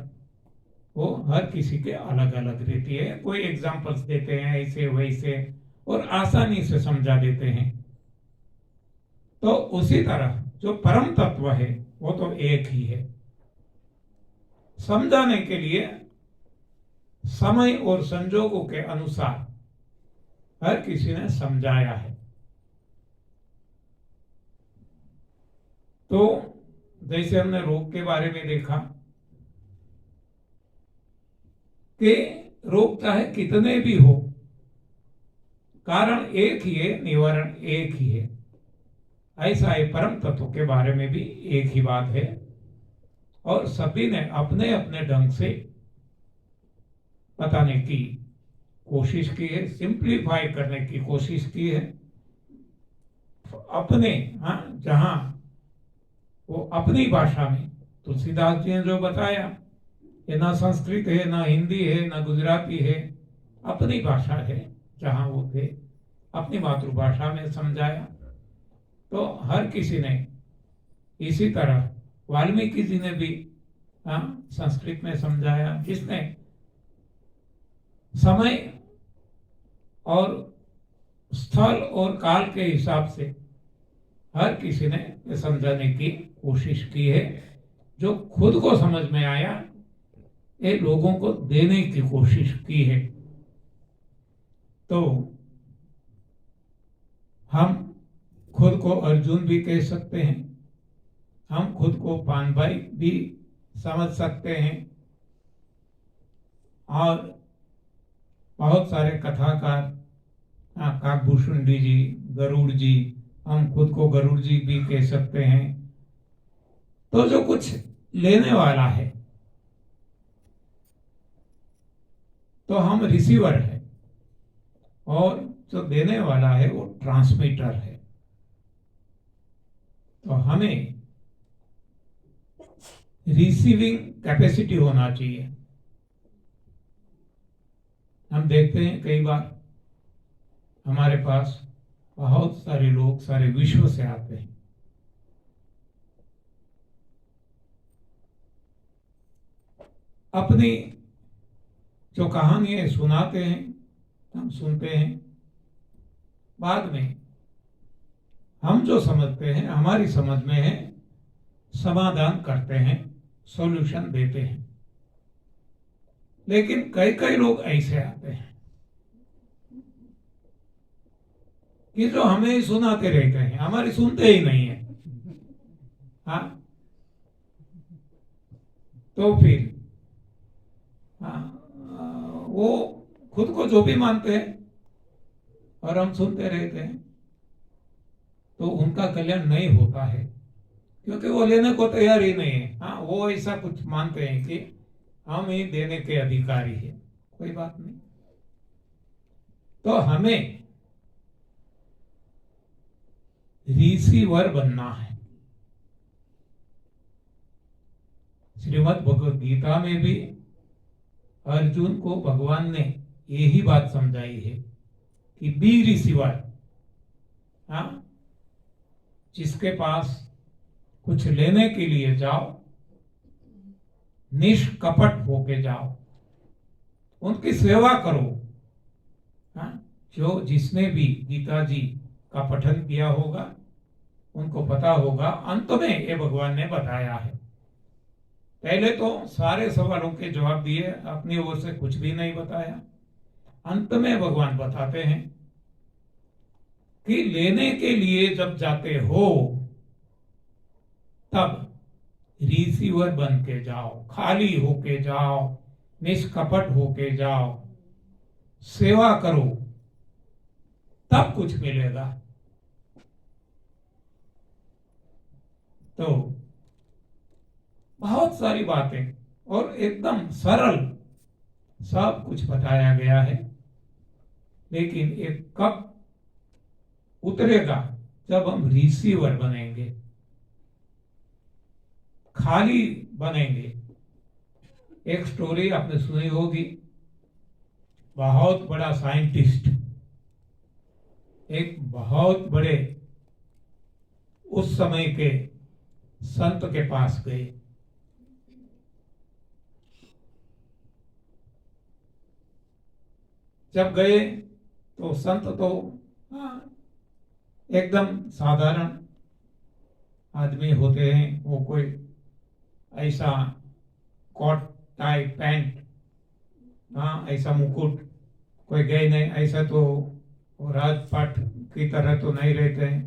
वो हर किसी के अलग अलग रहती है कोई एग्जाम्पल्स देते हैं ऐसे वैसे और आसानी से समझा देते हैं तो उसी तरह जो परम तत्व है वो तो एक ही है समझाने के लिए समय और संजोगों के अनुसार हर किसी ने समझाया है तो जैसे हमने रोग के बारे में देखा कि रोग चाहे कितने भी हो, कारण एक ही है, निवारण एक ही है। ऐसा है, परम तत्व के बारे में भी एक ही बात है और सभी ने अपने अपने ढंग से बताने की कोशिश की है, सिंप्लीफाई करने की कोशिश की है अपने, हाँ, जहां वो अपनी भाषा में। तुलसीदास जी ने जो बताया, ये ना संस्कृत है, ना हिंदी है, ना गुजराती है, अपनी भाषा है, जहां वो थे अपनी मातृभाषा में समझाया। तो हर किसी ने इसी तरह, वाल्मीकि जी ने भी संस्कृत में समझाया, जिसने समय और स्थल और काल के हिसाब से हर किसी ने समझाने की कोशिश की है। जो खुद को समझ में आया, ये लोगों को देने की कोशिश की है। तो हम खुद को अर्जुन भी कह सकते हैं, हम खुद को पानभाई भी समझ सकते हैं, और बहुत सारे कथाकार, काकभूषुंडी जी, गरुड़ जी, हम खुद को गरुड़ जी भी कह सकते हैं। तो जो कुछ लेने वाला है, तो हम रिसीवर है, और जो देने वाला है वो ट्रांसमीटर है। तो हमें रिसीविंग कैपेसिटी होना चाहिए। हम देखते हैं कई बार हमारे पास बहुत सारे लोग सारे विश्व से आते हैं, अपनी जो कहानियां सुनाते हैं, हम सुनते हैं, बाद में हम जो समझते हैं, हमारी समझ में है, समाधान करते हैं, सॉल्यूशन देते हैं। लेकिन कई कई लोग ऐसे आते हैं कि जो हमें ही सुनाते रहते हैं, हमारी सुनते ही नहीं है। हाँ, तो फिर वो खुद को जो भी मानते हैं और हम सुनते रहते हैं, तो उनका कल्याण नहीं होता है, क्योंकि वो लेने को तैयार ही नहीं है। हाँ, वो ऐसा कुछ मानते हैं कि हम ही देने के अधिकारी हैं। कोई बात नहीं। तो हमें रिसीवर बनना है। श्रीमद् भगवद गीता में भी अर्जुन को भगवान ने यही बात समझाई है कि बी रिसीवर। हाँ, जिसके पास कुछ लेने के लिए जाओ, निष्कपट होके जाओ, उनकी सेवा करो। हाँ, जो जिसने भी गीता जी का पठन किया होगा उनको पता होगा, अंत में ये भगवान ने बताया है। पहले तो सारे सवालों के जवाब दिए, अपनी ओर से कुछ भी नहीं बताया। अंत में भगवान बताते हैं कि लेने के लिए जब जाते हो तब रिसीवर बन के जाओ, खाली होके जाओ, निष्कपट होके जाओ, सेवा करो, तब कुछ मिलेगा। तो बहुत सारी बातें और एकदम सरल सब कुछ बताया गया है, लेकिन एक कब उतरेगा जब हम रिसीवर बनेंगे, खाली बनेंगे। एक स्टोरी आपने सुनी होगी, बहुत बड़ा साइंटिस्ट एक बहुत बड़े उस समय के संत के पास गए। जब गए तो संत तो एकदम साधारण आदमी होते हैं, वो कोई ऐसा कोट टाई पैंट, ऐसा मुकुट कोई गए नहीं, ऐसा तो राजपाट की तरह तो नहीं रहते हैं।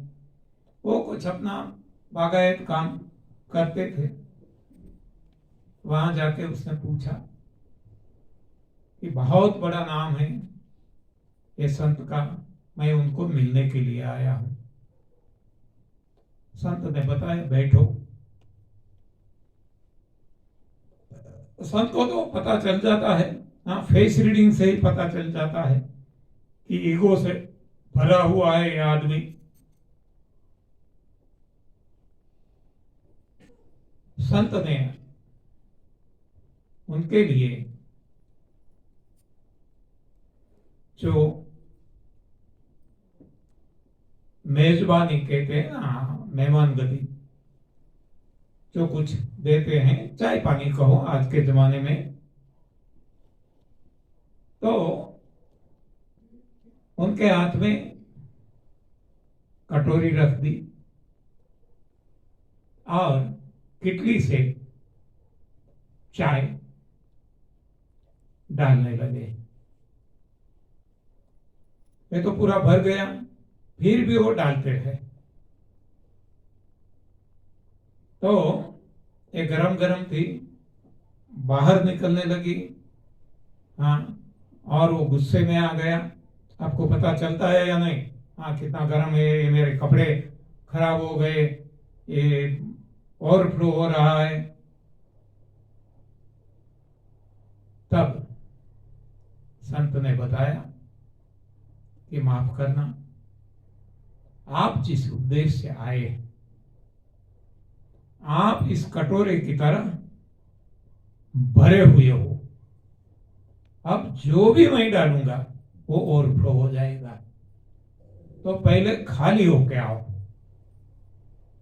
वो कुछ अपना बागायत काम करते थे। वहां जाके उसने पूछा कि बहुत बड़ा नाम है ये संत का, मैं उनको मिलने के लिए आया हूं। संत ने बताया बैठो। संत को तो पता चल जाता है, हाँ, फेस रीडिंग से ही पता चल जाता है कि ईगो से भरा हुआ है ये आदमी। संत ने उनके लिए जो मेजबानी कहते हैं ना, मेहमानगति, जो कुछ देते हैं, चाय पानी कहो आज के जमाने में, तो उनके हाथ में कटोरी रख दी और किटली से चाय डालने लगे। ये तो पूरा भर गया, फिर भी वो डालते हैं। तो ये गरम गरम थी, बाहर निकलने लगी, हाँ, और वो गुस्से में आ गया। आपको पता चलता है या नहीं? हाँ, कितना गर्म है, ये मेरे कपड़े खराब हो गए, ये ओवरफ्लो हो रहा है। तब संत ने बताया कि माफ करना, आप जिस उद्देश्य से आए, आप इस कटोरे की तरह भरे हुए हो। अब जो भी मैं डालूंगा वो ओवरफ्लो हो जाएगा, तो पहले खाली होके आओ।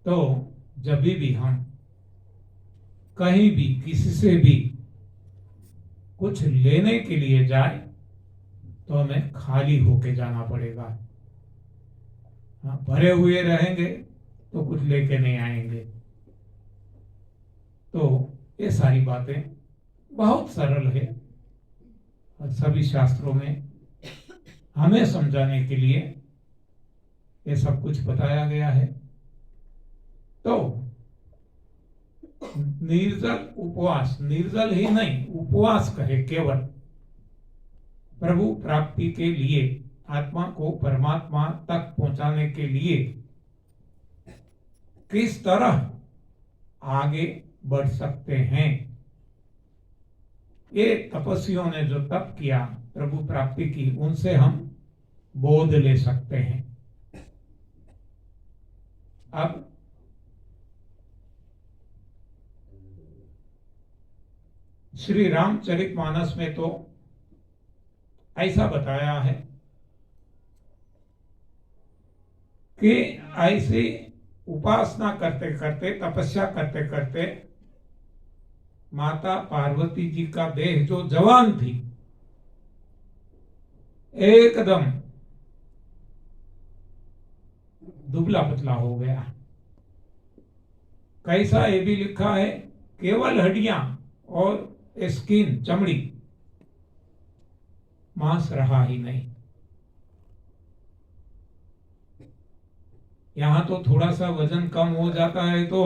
तो जब भी हम कहीं भी किसी से भी कुछ लेने के लिए जाए तो हमें खाली होके जाना पड़ेगा। हाँ, भरे हुए रहेंगे तो कुछ लेके नहीं आएंगे। तो ये सारी बातें बहुत सरल है और सभी शास्त्रों में हमें समझाने के लिए ये सब कुछ बताया गया है। तो निर्जल उपवास, निर्जल ही नहीं, उपवास कहे केवल प्रभु प्राप्ति के लिए, आत्मा को परमात्मा तक पहुंचाने के लिए किस तरह आगे बढ़ सकते हैं, ये तपस्वियों ने जो तप किया प्रभु प्राप्ति की, उनसे हम बोध ले सकते हैं। अब श्री रामचरितमानस में तो ऐसा बताया है कि ऐसे उपासना करते करते, तपस्या करते करते माता पार्वती जी का देह जो जवान थी, एकदम दुबला पतला हो गया। कैसा, ये भी लिखा है, केवल हड्डियां और स्किन, चमड़ी, मांस रहा ही नहीं। यहां तो थोड़ा सा वजन कम हो जाता है तो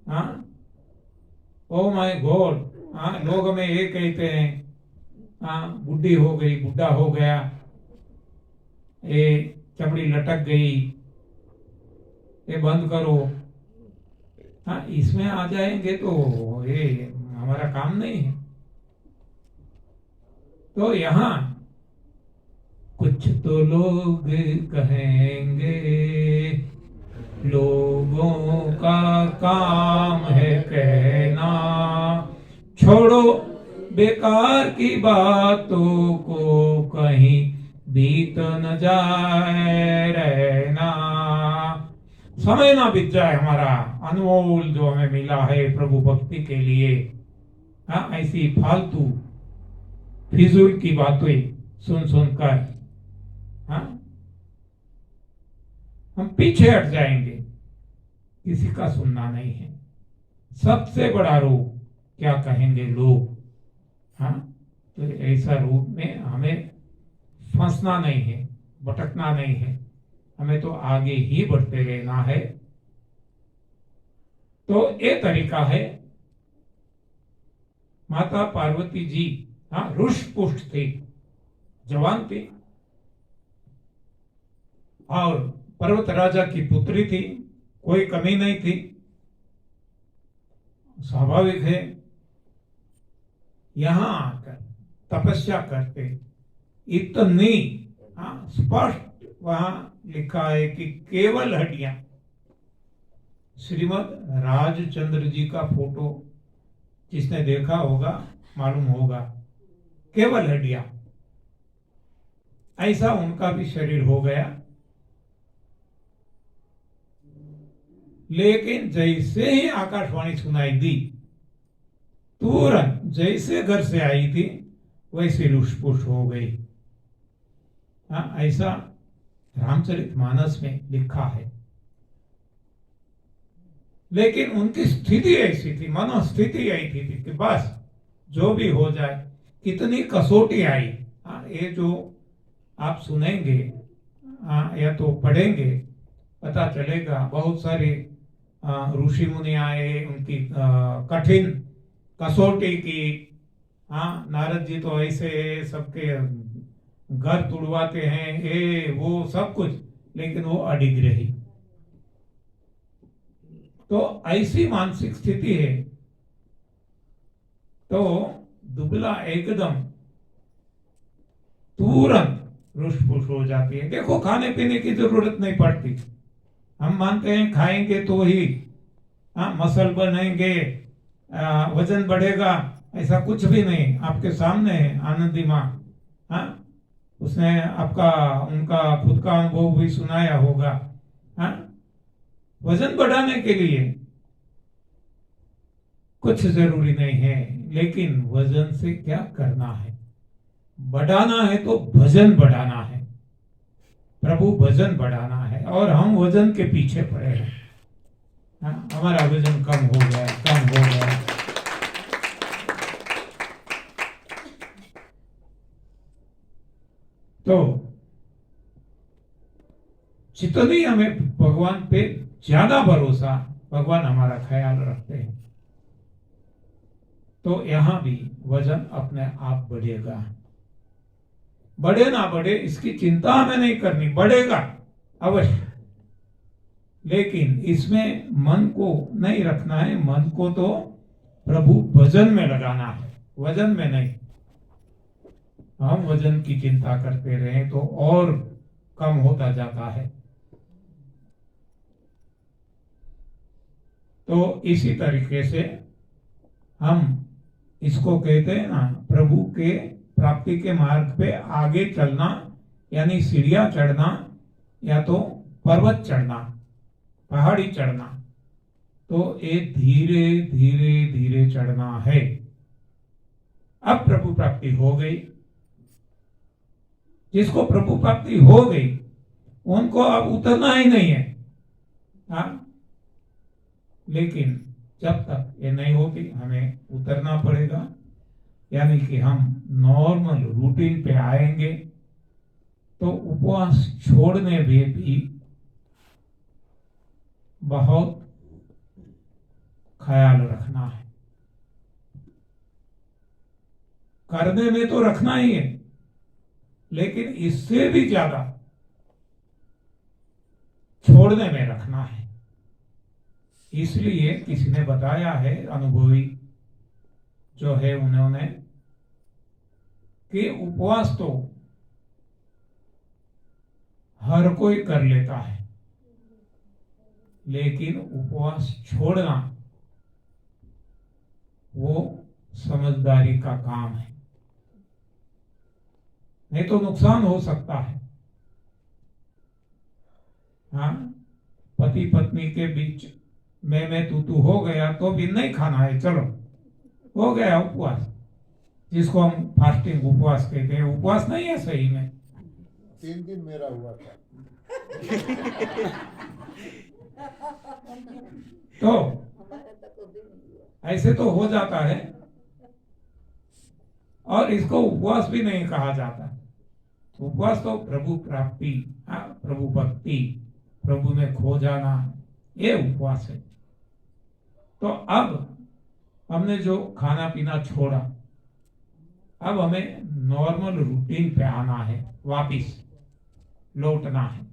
हाँ, ओ माय गॉड, हाँ, लोग हमें ये कहते हैं, हाँ, बुढ़ी हो गई, बुढ़ा हो गया, ये चमड़ी लटक गई, ये बंद करो। हाँ, इसमें आ जाएंगे तो ये हमारा काम नहीं है। तो यहाँ कुछ तो लोग कहेंगे, लोगों का काम है कहना, छोड़ो बेकार की बातों को, कहीं बीत न जाए रहना। समय ना बीत जाए हमारा अनमोल जो हमें मिला है प्रभु भक्ति के लिए। हाँ, ऐसी फालतू फिजूल की बातें सुन सुनकर हाँ, हम पीछे हट जाएंगे, किसी का सुनना नहीं है। सबसे बड़ा रोग क्या कहेंगे लोग, हाँ, तो ऐसा रूप में हमें फंसना नहीं है, भटकना नहीं है, हमें तो आगे ही बढ़ते रहना है। तो ये तरीका है माता पार्वती जी हाँ, रुष्ट पुष्ट थी, जवान थी, और पर्वत राजा की पुत्री थी, कोई कमी नहीं थी। स्वाभाविक है यहां आकर तपस्या करते इतनी, हाँ, स्पष्ट वहां लिखा है कि केवल हड्डियां, श्रीमद राजचंद्र जी का फोटो जिसने देखा होगा मालूम होगा, केवल हड्डियां, ऐसा उनका भी शरीर हो गया। लेकिन जैसे ही आकाशवाणी सुनाई दी, तुरंत जैसे घर से आई थी वैसे रुष्पुष हो गई। हाँ, ऐसा रामचरितमानस में लिखा है। लेकिन उनकी स्थिति ऐसी थी, मनोस्थिति ऐसी थी कि बस जो भी हो जाए। कितनी कसौटी आई, ये जो आप सुनेंगे या तो पढ़ेंगे पता चलेगा। बहुत सारे ऋषि मुनि आए, उनकी कठिन कसौटी की। हाँ, नारद जी तो ऐसे सबके घर तुड़वाते हैं, ये वो सब कुछ, लेकिन वो अडिग रही। तो ऐसी मानसिक स्थिति है, तो दुबला एकदम तुरंत रुष्ट-पुष्ट हो जाती है। देखो, खाने पीने की जरूरत नहीं पड़ती। हम मानते हैं खाएंगे तो ही मसल बनेंगे, वजन बढ़ेगा, ऐसा कुछ भी नहीं। आपके सामने है आनंदी माँ, उसने आपका उनका खुद का अनुभव भी सुनाया होगा। वजन बढ़ाने के लिए कुछ जरूरी नहीं है, लेकिन वजन से क्या करना है? बढ़ाना है तो भजन बढ़ाना है, प्रभु भजन बढ़ाना है। और हम वजन के पीछे पड़े हैं। हमारा वजन कम हो गया, कम हो गया। तो जितनी हमें भगवान पे ज्यादा भरोसा, भगवान हमारा ख्याल रखते हैं, तो यहां भी वजन अपने आप बढ़ेगा। बढ़े ना बढ़े इसकी चिंता हमें नहीं करनी, बढ़ेगा अवश्य। लेकिन इसमें मन को नहीं रखना है, मन को तो प्रभु भजन में लगाना है, वजन में नहीं। हम वजन की चिंता करते रहे तो और कम होता जाता है। तो इसी तरीके से हम इसको कहते हैं ना, प्रभु के प्राप्ति के मार्ग पे आगे चलना, यानी सीढ़ियां चढ़ना या तो पर्वत चढ़ना, पहाड़ी चढ़ना। तो ये धीरे धीरे धीरे चढ़ना है। अब प्रभु प्राप्ति हो गई, जिसको प्रभु प्राप्ति हो गई उनको अब उतरना ही नहीं है। लेकिन जब तक ये नहीं होगी हमें उतरना पड़ेगा, यानी कि हम नॉर्मल रूटीन पे आएंगे। तो उपवास छोड़ने में भी बहुत ख्याल रखना है, करने में तो रखना ही है, लेकिन इससे भी ज्यादा छोड़ने में रखना है। इसलिए किसी ने बताया है, अनुभवी जो है उन्होंने, कि उपवास तो हर कोई कर लेता है, लेकिन उपवास छोड़ना वो समझदारी का काम है, नहीं तो नुकसान हो सकता है। हाँ, पति पत्नी के बीच मैं तू हो गया तो भी नहीं खाना है, चलो हो गया उपवास, जिसको हम फास्टिंग उपवास कहते हैं। उपवास नहीं है सही में। 3 दिन मेरा हुआ था। तो ऐसे तो हो जाता है, और इसको उपवास भी नहीं कहा जाता। उपवास तो प्रभु प्राप्ति, प्रभु भक्ति, प्रभु में खो जाना, ये उपवास है। तो अब हमने जो खाना पीना छोड़ा, अब हमें नॉर्मल रूटीन पे आना है, वापिस लौटना है।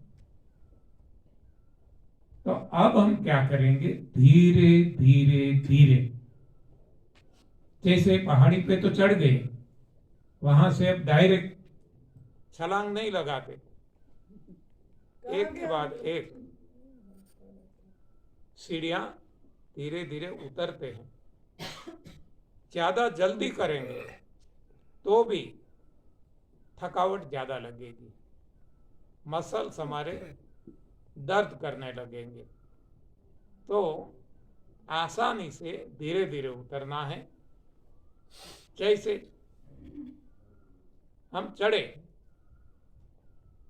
तो अब हम क्या करेंगे, धीरे धीरे धीरे, जैसे पहाड़ी पे तो चढ़ गए, वहां से अब डायरेक्ट छलांग नहीं लगाते, एक के बाद एक सीढ़ियां धीरे धीरे उतरते हैं। ज्यादा जल्दी करेंगे तो भी थकावट ज्यादा लगेगी, मसल्स हमारे दर्द करने लगेंगे। तो आसानी से धीरे धीरे उतरना है। जैसे हम चढ़े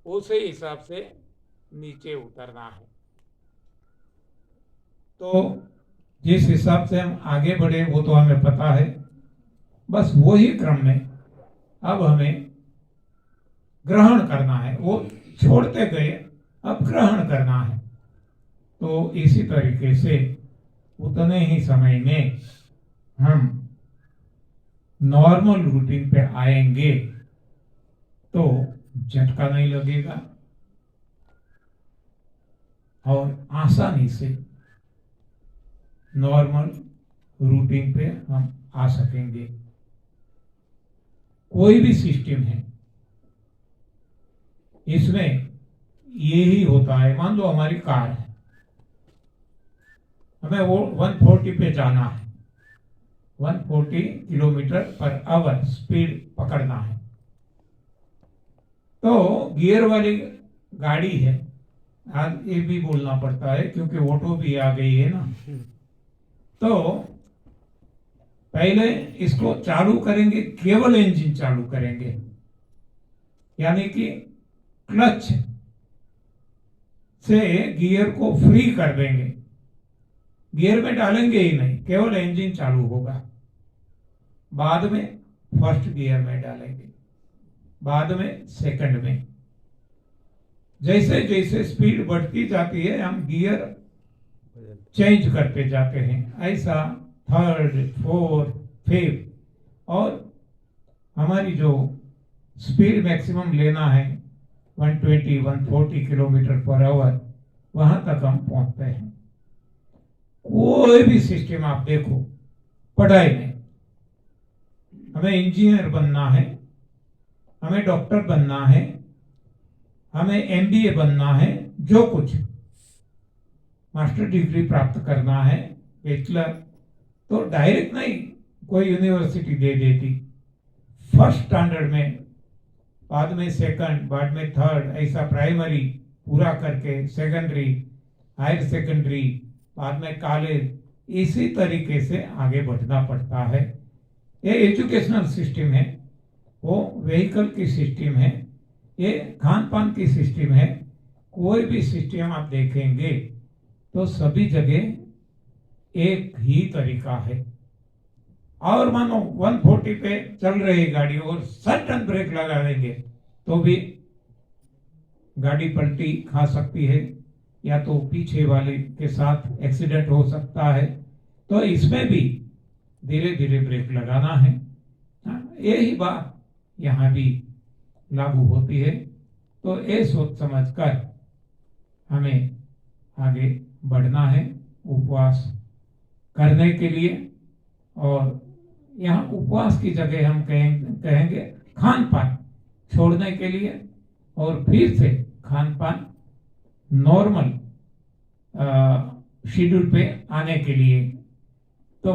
उसी हिसाब से नीचे उतरना है। तो जिस हिसाब से हम आगे बढ़े वो तो हमें पता है, बस वही क्रम में अब हमें ग्रहण करना है। वो छोड़ते गए, अब ग्रहण करना है। तो इसी तरीके से उतने ही समय में हम नॉर्मल रूटीन पे आएंगे तो झटका नहीं लगेगा और आसानी से नॉर्मल रूटीन पे हम आ सकेंगे। कोई भी सिस्टम है, इसमें यही होता है। मान लो हमारी कार है, हमें वो 140 पे जाना है, 140 किलोमीटर पर आवर स्पीड पकड़ना है। तो गियर वाली गाड़ी है, आज ये भी बोलना पड़ता है क्योंकि ऑटो भी आ गई है ना। तो पहले इसको चालू करेंगे, केवल इंजन चालू करेंगे, यानी कि क्लच से गियर को फ्री कर देंगे, गियर में डालेंगे ही नहीं, केवल इंजन चालू होगा। बाद में फर्स्ट गियर में डालेंगे, बाद में सेकंड में। जैसे जैसे स्पीड बढ़ती जाती है हम गियर चेंज करते जाते हैं, ऐसा थर्ड, फोर्थ, फिफ्थ, और हमारी जो स्पीड मैक्सिमम लेना है 120, 140 किलोमीटर पर आवर, वहां तक हम पहुंचते हैं। कोई भी सिस्टम आप देखो, पढ़ाई में हमें इंजीनियर बनना है, हमें डॉक्टर बनना है, हमें एमबीए बनना है, जो कुछ मास्टर डिग्री प्राप्त करना है, बैचलर, तो डायरेक्ट नहीं कोई यूनिवर्सिटी दे देती। फर्स्ट स्टैंडर्ड में, बाद में सेकंड, बाद में थर्ड, ऐसा प्राइमरी पूरा करके सेकेंडरी, हायर सेकेंडरी, बाद में कॉलेज, इसी तरीके से आगे बढ़ना पड़ता है। ये एजुकेशनल सिस्टम है, वो व्हीकल की सिस्टम है, ये खान पान की सिस्टम है। कोई भी सिस्टम आप देखेंगे तो सभी जगह एक ही तरीका है। और मानो 140 पे चल रही गाड़ी और सडन ब्रेक लगा देंगे तो भी गाड़ी पलटी खा सकती है, या तो पीछे वाले के साथ एक्सीडेंट हो सकता है। तो इसमें भी धीरे धीरे ब्रेक लगाना है। यही बात यहाँ भी लागू होती है। तो ये सोच समझकर हमें आगे बढ़ना है उपवास करने के लिए। और यहाँ उपवास की जगह हम कहेंगे खान पान छोड़ने के लिए, और फिर से खान पान नॉर्मल शेड्यूल पे आने के लिए। तो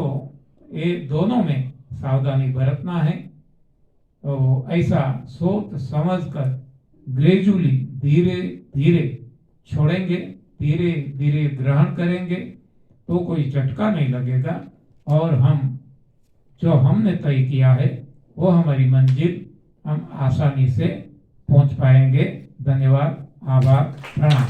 ये दोनों में सावधानी बरतना है। तो ऐसा सोच समझकर ग्रेजुअली धीरे धीरे छोड़ेंगे, धीरे धीरे ग्रहण करेंगे तो कोई झटका नहीं लगेगा, और हम जो हमने तय किया है वो हमारी मंजिल हम आसानी से पहुंच पाएंगे। धन्यवाद, आभार, प्रणाम।